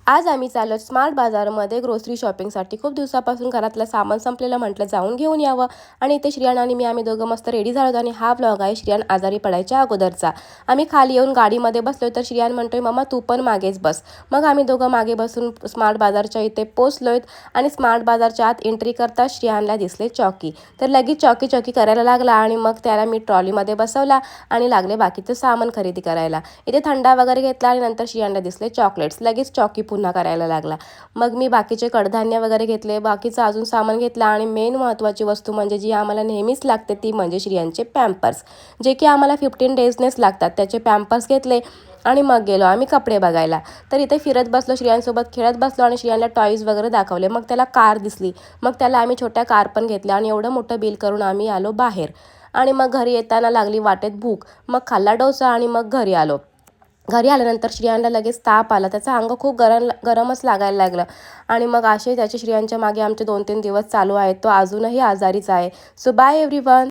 आज आम्ही चाललो स्मार्ट बाजारमध्ये ग्रोसरी शॉपिंगसाठी. खूप दिवसापासून घरातलं सामान संपलेलं, म्हटलं जाऊन घेऊन यावं. आणि इथे श्रियान आणि मी आम्ही दोघं मस्त रेडी झालो आणि हा व्लॉग आहे श्रियान आजारी पडायच्या अगोदरचा. आम्ही खाली येऊन गाडीमध्ये बसलो तर श्रियान म्हणतोय, मम्मा तू पण मागेच बस. मग आम्ही दोघं मागे बसून स्मार्ट बाजारच्या इथे पोचलोय आणि स्मार्ट बाजारच्या आत एंट्री करता श्रियानला दिसले चॉकी. तर लगेच चॉकी चॉकी करायला लागला आणि मग त्याला मी ट्रॉलीमध्ये बसवला आणि लागले बाकीचं सामान खरेदी करायला. इथे थंडा वगैरे घेतला आणि नंतर श्रियानला दिसले चॉकलेट्स. लगेच चॉकी पुन्हा करायला लागला. मग मी बाकीचे कडधान्य वगैरे घेतले, बाकीचं अजून सामान घेतलं आणि मेन महत्त्वाची वस्तू म्हणजे जी आम्हाला नेहमीच लागते ती म्हणजे श्रियांचे पॅम्पर्स, जे की आम्हाला 15 डेजनेच लागतात. त्याचे पॅम्पर्स घेतले आणि मग गेलो आम्ही कपडे बघायला. तर इथे फिरत बसलो, श्रियांसोबत खेळत बसलो आणि श्रियांना टॉईज वगैरे दाखवले. मग त्याला कार दिसली, मग त्याला आम्ही छोट्या कार पण घेतल्या आणि एवढं मोठं बिल करून आम्ही आलो बाहेर. आणि मग घरी येताना लागली वाटेत भूक, मग खाल्ला डोसा आणि मग घरी आलो. घरी आल्यानंतर श्रियांना लगेच ताप आला, त्याचं अंग खूप गरमच लागायला लागलं. आणि मग असे त्याचे श्रियांच्या मागे आमचे 2-3 दिवस चालू आहेत. तो अजूनही आजारीच आहे. So bye everyone.